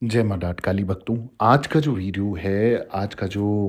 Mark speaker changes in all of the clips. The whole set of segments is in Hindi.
Speaker 1: जय माँ डाट काली भक्तों। आज का जो वीडियो है, आज का जो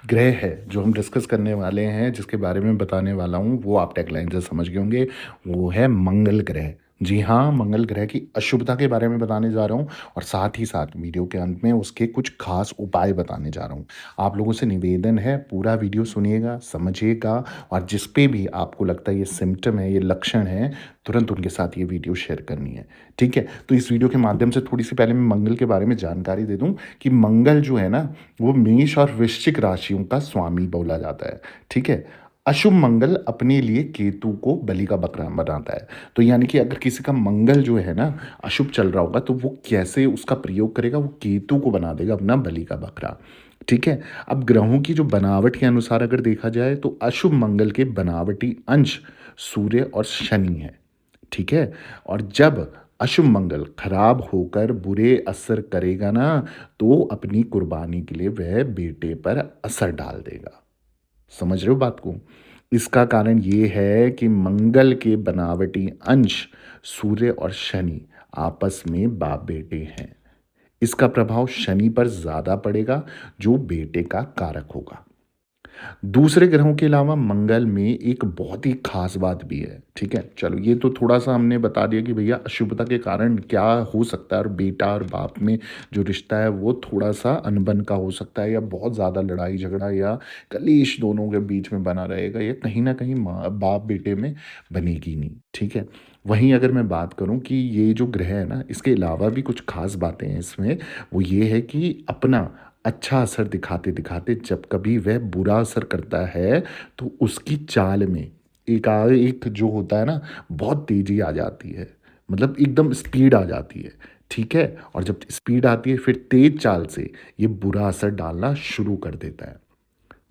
Speaker 1: ग्रह है, जो हम डिस्कस करने वाले हैं, जिसके बारे में बताने वाला हूँ, वो आप टैगलाइन से समझ गए होंगे। वो है मंगल ग्रह। जी हाँ, मंगल ग्रह की अशुभता के बारे में बताने जा रहा हूँ और साथ ही साथ वीडियो के अंत में उसके कुछ खास उपाय बताने जा रहा हूँ। आप लोगों से निवेदन है, पूरा वीडियो सुनिएगा, समझिएगा और जिस पे भी आपको लगता है ये सिम्पटम है, ये लक्षण है, तुरंत उनके साथ ये वीडियो शेयर करनी है। ठीक है? तो इस वीडियो के माध्यम से थोड़ी-सी पहले मैं मंगल के बारे में जानकारी दे दूँ कि मंगल जो है ना, वो मेष और वृश्चिक राशियों का स्वामी बोला जाता है। ठीक है? अशुभ मंगल अपने लिए केतु को बलि का बकरा बनाता है। तो यानी कि अगर किसी का मंगल जो है ना, अशुभ चल रहा होगा, तो वो कैसे उसका प्रयोग करेगा, वो केतु को बना देगा अपना बलि का बकरा। ठीक है? अब ग्रहों की जो बनावट के अनुसार अगर देखा जाए, तो अशुभ मंगल के बनावटी अंश सूर्य और शनि हैं। ठीक है? और जब अशुभ मंगल खराब होकर बुरे असर करेगा ना, तो अपनी कुर्बानी के लिए वह बेटे पर असर डाल देगा। समझ रहे हो बात को? इसका कारण ये है कि मंगल के बनावटी अंश सूर्य और शनि आपस में बाप-बेटे हैं। इसका प्रभाव शनि पर ज़्यादा पड़ेगा, जो बेटे का कारक होगा। दूसरे ग्रहों के अलावा मंगल में एक बहुत ही खास बात भी है। ठीक है? चलो, ये तो थोड़ा-सा हमने बता दिया कि भैया अशुभता के कारण क्या हो सकता है और बेटा और बाप में जो रिश्ता है वो थोड़ा-सा अनबन का हो सकता है या बहुत ज़्यादा लड़ाई-झगड़ा या कलेश दोनों के बीच में बना रहेगा या कहीं न कहीं माँ बाप-बेटे में बनेगी नहीं। ठीक है? वहीं अगर मैं बात करूँ कि ये जो ग्रह है ना, इसके अलावा भी कुछ खास बातें हैं इसमें, वो ये है कि अपना अच्छा असर दिखाते-दिखाते जब कभी वह बुरा असर करता है, तो उसकी चाल में एकाएक जो होता है ना, बहुत तेज़ी आ जाती है। मतलब एकदम स्पीड आ जाती है, ठीक है? और जब स्पीड आती है, फिर तेज़ चाल से ये बुरा असर डालना शुरू कर देता है।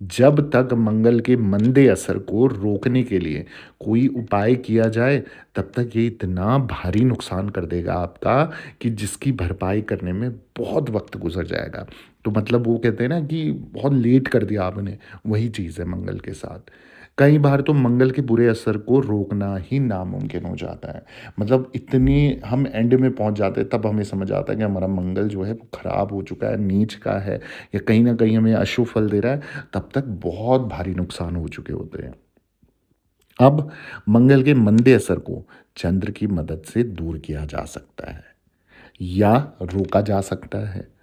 Speaker 1: जब तक मंगल के मंदे असर को रोकने के लिए कोई उपाय किया जाए, तब तक ये इतना भारी नुकसान कर देगा आपका कि जिसकी भरपाई करने में बहुत वक़्त गुज़र जाएगा। तो मतलब वो कहते हैं ना कि बहुत लेट कर दिया आपने, वही चीज़ है मंगल के साथ। कई बार तो मंगल के बुरे असर को रोकना ही नामुमकिन हो जाता है। मतलब इतनी हम एंड में पहुँच जाते हैं, तब हमें समझ आता है कि हमारा मंगल जो है वो ख़राब हो चुका है, नीच का है या कहीं न कहीं हमें अशुभ फल दे रहा है, तब तक बहुत भारी नुकसान हो चुके होते हैं। अब मंगल के मंदे असर को चंद्र की मदद से दूर किया जा सकता है या रोका जा सकता है।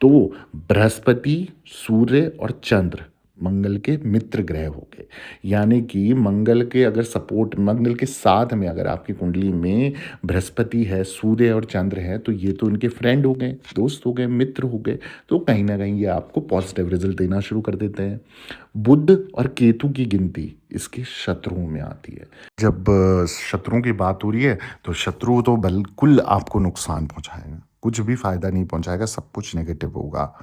Speaker 1: तो बृहस्पति, सूर्य और चंद्र मंगल के मित्र ग्रह हो गए। यानी कि मंगल के साथ में अगर आपकी कुंडली में बृहस्पति है, सूर्य और चंद्र है, तो ये तो इनके फ्रेंड हो गए, दोस्त हो गए, मित्र हो गए। तो कहीं न कहीं ये आपको पॉजिटिव रिज़ल्ट देना शुरू कर देते हैं। बुध और केतु की गिनती इसके शत्रुओं में आती है। जब शत्रुओं की बात हो रही है, तो शत्रु तो बिल्कुल आपको नुकसान पहुँचाएगा। कुछ भी फ़ायदा नहीं पहुँचाएगा, सब कुछ नेगेटिव होगा।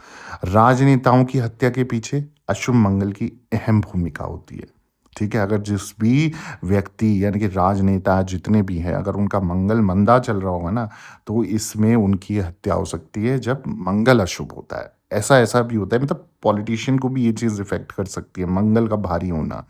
Speaker 1: राजनेताओं की हत्या के पीछे अशुभ मंगल की अहम भूमिका होती है। ठीक है? अगर जिस भी व्यक्ति यानी कि राजनेता जितने भी हैं, अगर उनका मंगल मंदा चल रहा होगा ना, तो इसमें उनकी हत्या हो सकती है जब मंगल अशुभ होता है। ऐसा-ऐसा भी होता है, मतलब पॉलिटिशियन को भी ये चीज़ इफ़ेक्ट कर सकती है, मंगल का भारी होना।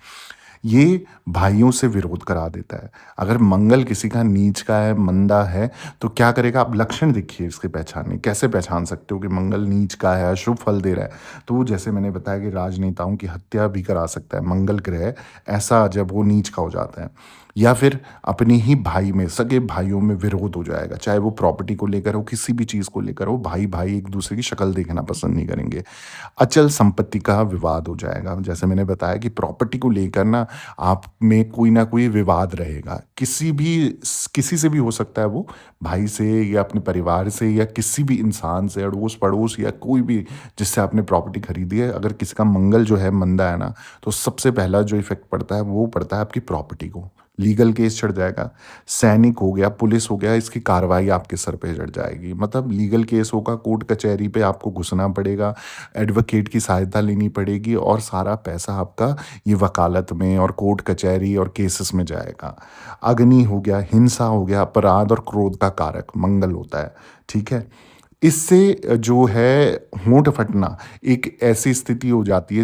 Speaker 1: ये भाइयों से विरोध करा देता है। अगर मंगल किसी का नीच का है, मंदा है, तो क्या करेगा? आप लक्षण देखिए इसके पहचानने। कैसे पहचान सकते हो कि मंगल नीच का है, अशुभ फल दे रहा है? तो जैसे मैंने बताया कि राजनेताओं की हत्या भी करा सकता है मंगल ग्रह, ऐसा जब वो नीच का हो जाता है। या फिर अपने ही भाई में, सगे भाइयों में विरोध हो जाएगा, चाहे वो प्रॉपर्टी को लेकर हो, किसी भी चीज़ को लेकर हो, भाई-भाई एक-दूसरे की शक्ल देखना पसंद नहीं करेंगे। अचल संपत्ति का विवाद हो जाएगा। जैसे मैंने बताया कि प्रॉपर्टी को लेकर ना आप में कोई ना कोई विवाद रहेगा। किसी से भी हो सकता है वो, भाई से या अपने परिवार से या किसी भी इंसान से, अड़ोस-पड़ोस या कोई भी जिससे आपने प्रॉपर्टी खरीदी है, अगर किसी का मंगल जो है मंदा है ना, तो सबसे पहला जो इफ़ेक्ट पड़ता है वो पड़ता है आपकी प्रॉपर्टी को। लीगल केस चढ़ जाएगा। सैनिक हो गया, पुलिस हो गया, इसकी कार्रवाई आपके सर पे चढ़ जाएगी। मतलब लीगल केस होगा, कोर्ट कचहरी पे आपको घुसना पड़ेगा, एडवोकेट की सहायता लेनी पड़ेगी और सारा पैसा आपका ये वकालत में और कोर्ट कचहरी और केसेस में जाएगा। अग्नि हो गया, हिंसा हो गया, अपराध और क्रोध का कारक मंगल होता है, ठीक है? इससे जो है होंठ फटना एक ऐसी स्थिति हो जाती है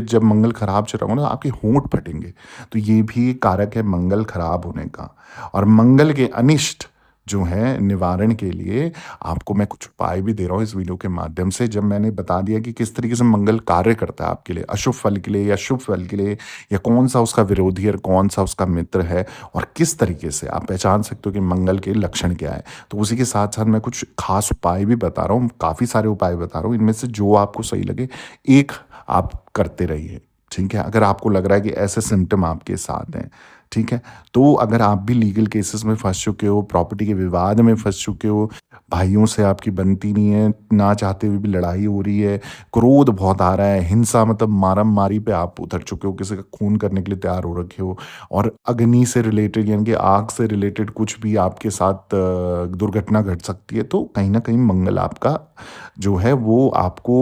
Speaker 1: जब मंगल खराब चल रहा हो ना, आपके होंठ फटेंगे। तो ये भी कारक है मंगल खराब होने का। और मंगल के अनिष्ट जो है निवारण के लिए आपको मैं कुछ उपाय भी दे रहा हूँ इस वीडियो के माध्यम से। जब मैंने बता दिया कि किस तरीके से मंगल कार्य करता है आपके लिए, अशुभ फल के लिए या शुभ फल के लिए, या कौन-सा उसका विरोधी और कौन-सा उसका मित्र है और किस तरीके से आप पहचान सकते हो कि मंगल के लक्षण क्या है। तो उसी के साथ-साथ मैं कुछ खास उपाय भी बता रहा हूँ, काफ़ी सारे उपाय बता रहा हूँ, इनमें से जो आपको सही लगे, एक आप करते रहिए, ठीक है? अगर आपको लग रहा है कि ऐसे सिम्पटम आपके साथ हैं, ठीक है? तो अगर आप भी लीगल केसेस में फँस चुके हो, प्रॉपर्टी के विवाद में फँस चुके हो, भाइयों से आपकी बनती नहीं है, ना चाहते हुए भी लड़ाई हो रही है, क्रोध बहुत आ रहा है, हिंसा मतलब मारम-मारी पे आप उतर चुके हो, किसी का खून करने के लिए तैयार हो रखे हो, और अग्नि से रिलेटेड यानी कि आग से रिलेटेड कुछ भी आपके साथ दुर्घटना घट सकती है, तो कहीं न कहीं मंगल आपका जो है वो आपको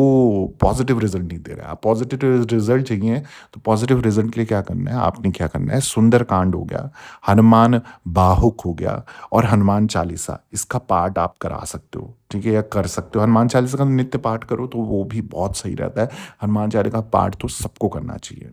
Speaker 1: पॉज़िटिव रिज़ल्ट नहीं दे रहा है। आप पॉज़िटिव रिज़ल्ट चाहिए, तो पॉज़िटिव रिज़ल्ट के लिए क्या करना है, आपने क्या करना है, सुंदरकांड हो गया, हनुमान बाहुक हो गया और हनुमान चालीसा, इसका पाठ आप करा सकते हो, ठीक है? या कर सकते हो। हनुमान चालीसा का नित्य पाठ करो तो वो भी बहुत सही रहता है। हनुमान चालीसा का पाठ तो सबको करना चाहिए,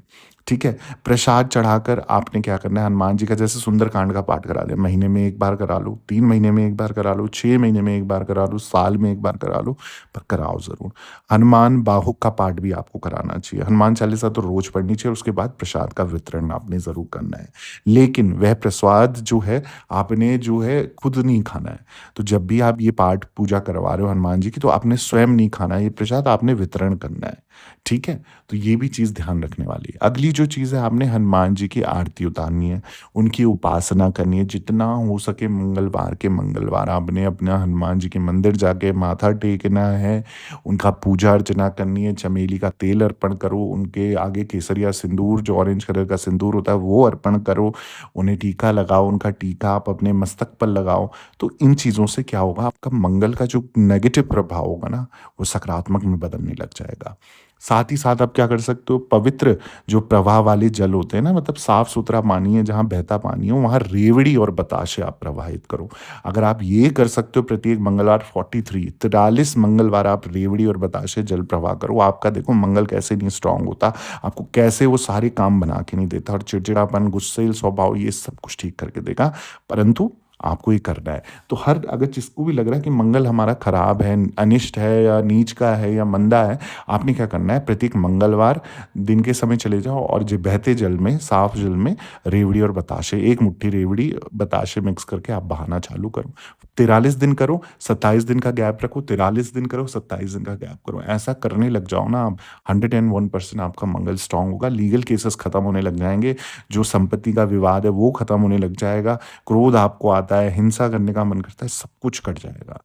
Speaker 1: ठीक है? प्रसाद चढ़ाकर आपने क्या करना है, हनुमान जी का जैसे सुंदरकांड का पाठ करा लिया, महीने में 1 बार करा लो, 3 महीने में 1 बार करा लो, 6 महीने में 1 बार करा लो, साल में 1 बार करा लो, पर कराओ ज़रूर। हनुमान बाहुक का पाठ भी आपको कराना चाहिए। हनुमान चालीसा तो रोज़ पढ़नी चाहिए, उसके बाद प्रसाद का वितरण आपने ज़रूर करना है। लेकिन वह प्रसाद जो है, आपने जो है खुद नहीं खाना है। तो जब भी आप ये पाठ पूजा करवा रहे हो हनुमान जी की, तो आपने स्वयं नहीं खाना है, ये प्रसाद आपने वितरण करना है, ठीक है? तो ये भी चीज़ ध्यान रखने वाली है। अगली जो चीज़ है, आपने हनुमान जी की आरती उतारनी है, उनकी उपासना करनी है। जितना हो सके मंगलवार के मंगलवार आपने अपना हनुमान जी के मंदिर जाके माथा टेकना है, उनका पूजा अर्चना करनी है, चमेली का तेल अर्पण करो, उनके आगे केसरिया सिंदूर जो ऑरेंज कलर का सिंदूर होता है वो अर्पण करो, उन्हें टीका लगाओ, उनका टीका आप अपने मस्तक पर लगाओ। तो इन चीज़ों से क्या होगा, आपका मंगल का जो नेगेटिव प्रभाव होगा ना, वो सकारात्मक में बदलने लग जाएगा। साथ ही साथ आप क्या कर सकते हो, पवित्र जो प्रवाह वाले जल होते हैं ना, मतलब साफ-सुथरा पानी है, जहाँ बहता पानी हो, वहाँ रेवड़ी और बताशे आप प्रवाहित करो। अगर आप ये कर सकते हो प्रत्येक मंगलवार 43 मंगलवार आप रेवड़ी और बताशे जल प्रवाह करो, आपका देखो मंगल कैसे नहीं स्ट्रॉन्ग होता, आपको कैसे वो सारे काम बना के नहीं देता और चिड़चिड़ापन, गुस्सैल स्वभाव ये सब कुछ ठीक करके देगा। परंतु आपको ये करना है। तो हर अगर जिसको भी लग रहा है कि मंगल हमारा खराब है, अनिष्ट है या नीच का है या मंदा है, आपने क्या करना है, प्रत्येक मंगलवार दिन के समय चले जाओ और जो बहते जल में, साफ जल में रेवड़ी और बताशे, 1 मुट्ठी रेवड़ी, बताशे मिक्स करके आप बहाना चालू करो। 43 दिन करो, 27 दिन का गैप रखो, 43 दिन करो, 27 दिन का गैप करो। ऐसा करने लग जाओ ना आप, 101% आपका मंगल स्ट्रॉन्ग होगा, लीगल केसेस खत्म होने लग जाएँगे, जो संपत्ति का विवाद है वो खत्म होने लग जाएगा, क्रोध आपको आता है, हिंसा करने का मन करता है, सब कुछ कट जाएगा।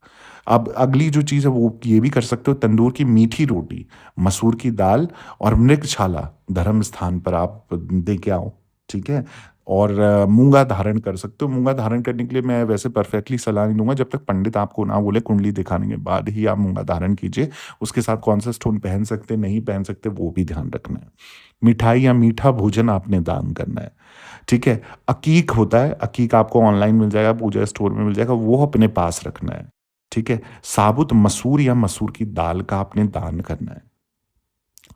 Speaker 1: अब अगली जो चीज़ है वो ये भी कर सकते हो, तंदूर की मीठी रोटी, मसूर की दाल और मृगशाला धर्म स्थान पर आप दे के आओ, ठीक है? और मूँगा धारण कर सकते हो। मूँगा धारण करने के लिए मैं वैसे परफेक्टली सलाह नहीं दूँगा, जब तक पंडित आपको ना बोले, कुंडली दिखाने के बाद ही आप मूँगा धारण कीजिए। उसके साथ कौन-सा स्टोन पहन सकते, नहीं पहन सकते, वो भी ध्यान रखना है। मिठाई या मीठा भोजन आपने दान करना है। ठीक है? अकीक होता है, अकीक आपको ऑनलाइन मिल जाएगा, पूजा स्टोर में मिल जाएगा, वो अपने पास रखना है, ठीक है? साबुत मसूर या मसूर की दाल का आपने दान करना है।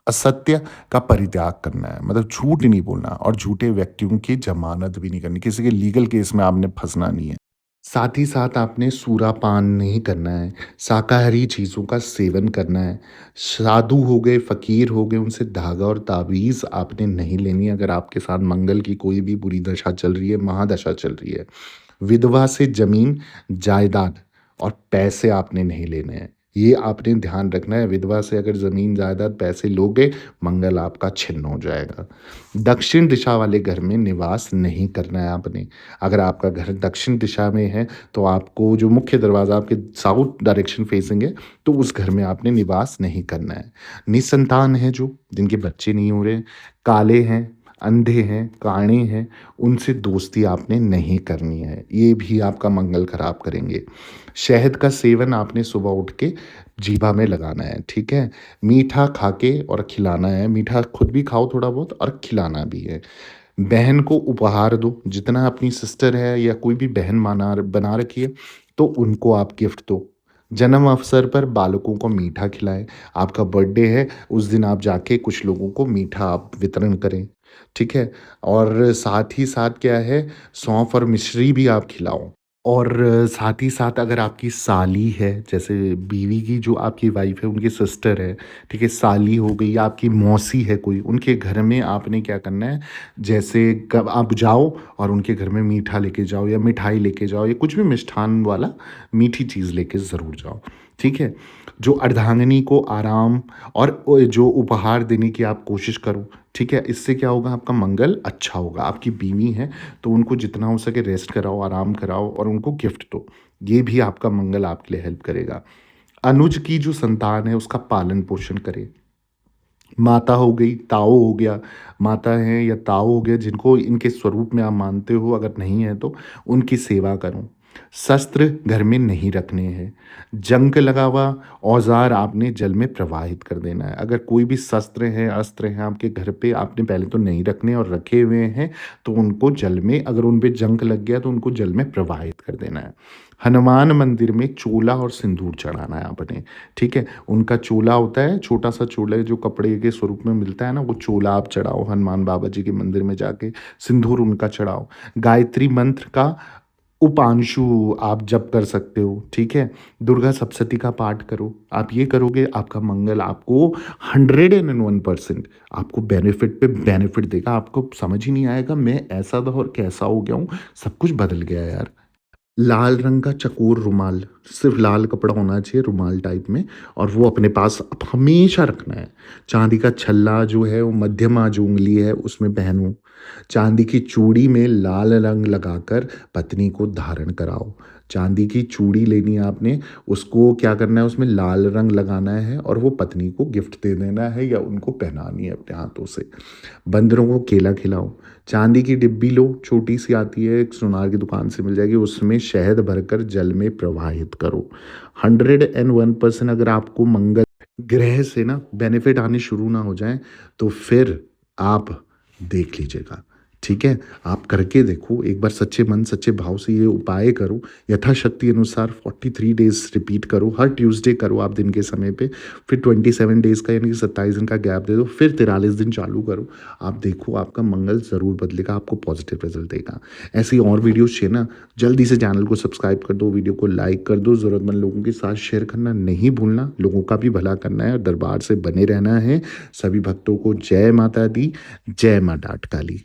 Speaker 1: असत्य का परित्याग करना है, मतलब झूठ नहीं बोलना और झूठे व्यक्तियों की ज़मानत भी नहीं करनी, किसी के लीगल केस में आपने फँसना नहीं है। साथ ही साथ आपने सूरापान नहीं करना है, शाकाहारी चीज़ों का सेवन करना है, साधु हो गए, फ़कीर हो गए, उनसे धागा और ताबीज़ आपने नहीं लेनी है अगर आपके साथ मंगल की कोई भी बुरी दशा चल रही है, महादशा चल रही है। विधवा से ज़मीन, जायदाद और पैसे आपने नहीं लेने हैं। ये आपने ध्यान रखना है, विधवा से अगर ज़मीन, जायदाद, पैसे लोगे, मंगल आपका छिन्न हो जाएगा। दक्षिण दिशा वाले घर में निवास नहीं करना है आपने। अगर आपका घर दक्षिण दिशा में है, तो आपको जो मुख्य दरवाज़ा आपके साउथ डायरेक्शन फेसिंग है, तो उस घर में आपने निवास नहीं करना है। निसंतान हैं जो, जिनके बच्चे नहीं हो रहे, काले हैं, अंधे हैं, काणे हैं, उनसे दोस्ती आपने नहीं करनी है। ये भी आपका मंगल खराब करेंगे। शहद का सेवन आपने सुबह उठ के जीभा में लगाना है, ठीक है? मीठा खा के और खिलाना है, मीठा खुद भी खाओ थोड़ा बहुत और खिलाना भी है। बहन को उपहार दो, जितना अपनी सिस्टर है या कोई भी बहन माना बना रखी है, तो उनको आप गिफ्ट दो। जन्म अवसर पर बालकों को मीठा खिलाएँ। आपका बर्थडे है, उस दिन आप जाके कुछ लोगों को मीठा आप वितरण करें, ठीक है? और साथ ही साथ क्या है, सौंफ और मिश्री भी आप खिलाओ। और साथ ही साथ अगर आपकी साली है, जैसे बीवी की जो आपकी वाइफ़ है उनकी सिस्टर है, ठीक है? साली हो गई या आपकी मौसी है कोई, उनके घर में आपने क्या करना है, जैसे कब आप जाओ और उनके घर में मीठा लेके जाओ या मिठाई लेके जाओ या कुछ भी मिष्ठान वाला मीठी चीज़ लेके ज़रूर जाओ, ठीक है? जो अर्धांगिनी को आराम और जो उपहार देने की आप कोशिश करो, ठीक है? इससे क्या होगा, आपका मंगल अच्छा होगा। आपकी बीवी है तो उनको जितना हो सके रेस्ट कराओ, आराम कराओ और उनको गिफ्ट दो। ये भी आपका मंगल आपके लिए हेल्प करेगा। अनुज की जो संतान है उसका पालन-पोषण करें। माता हो गई, ताऊ हो गया, माता हैं या ताऊ हो गया जिनको इनके स्वरूप में आप मानते हो, अगर नहीं है तो उनकी सेवा करो। शस्त्र घर में नहीं रखने हैं। जंग लगा हुआ औज़ार आपने जल में प्रवाहित कर देना है। अगर कोई भी शस्त्र है, अस्त्र हैं आपके घर पे, आपने पहले तो नहीं रखने और रखे हुए हैं तो उनको जल में, अगर उन पे जंग लग गया तो उनको जल में प्रवाहित कर देना है। हनुमान मंदिर में चोला और सिंदूर चढ़ाना है आपने, ठीक है? उनका चोला होता है, छोटा-सा चोला जो कपड़े के स्वरूप में मिलता है ना, वो चोला आप चढ़ाओ हनुमान बाबा जी के मंदिर में जाके, सिंदूर उनका चढ़ाओ। गायत्री मंत्र का उपांशु आप जप कर सकते हो, ठीक है? दुर्गा सप्तशती का पाठ करो। आप ये करोगे, आपका मंगल आपको 101% आपको बेनिफिट पे बेनिफिट देगा। आपको समझ ही नहीं आएगा मैं ऐसा था और कैसा हो गया हूँ, सब कुछ बदल गया है यार। लाल रंग का चकोर रुमाल, सिर्फ लाल कपड़ा होना चाहिए रुमाल टाइप में, और वो अपने पास हमेशा रखना है। चांदी का छल्ला जो है वो मध्यमा जो उंगली है उसमें पहनो। चांदी की चूड़ी में लाल रंग लगाकर पत्नी को धारण कराओ। चांदी की चूड़ी लेनी है आपने, उसको क्या करना है, उसमें लाल रंग लगाना है और वो पत्नी को गिफ्ट दे देना है या उनको पहनानी है अपने हाथों से। बंदरों को केला खिलाओ। चांदी की डिब्बी लो, छोटी सी आती है, एक सुनार की दुकान से मिल जाएगी, उसमें शहद भरकर जल में प्रवाहित करो। 101% अगर आपको मंगल ग्रह से ना बेनिफिट आने शुरू ना हो जाएं तो फिर आप देख लीजिएगा, ठीक है? आप करके देखो एक बार, सच्चे मन सच्चे भाव से ये उपाय करो। यथाशक्ति अनुसार 43 डेज रिपीट करो, हर ट्यूसडे करो आप दिन के समय पे। फिर 27 डेज का यानी कि 27 दिन का गैप दे दो, फिर 43 दिन चालू करो। आप देखो आपका मंगल ज़रूर बदलेगा, आपको पॉजिटिव रिजल्ट देगा। ऐसी और वीडियोस चाहिए ना, जल्दी से चैनल को सब्सक्राइब कर दो, वीडियो को लाइक कर दो, ज़रूरतमंद लोगों के साथ शेयर करना नहीं भूलना। लोगों का भी भला करना है और दरबार से बने रहना है। सभी भक्तों को जय माता दी, जय माँ डाट काली।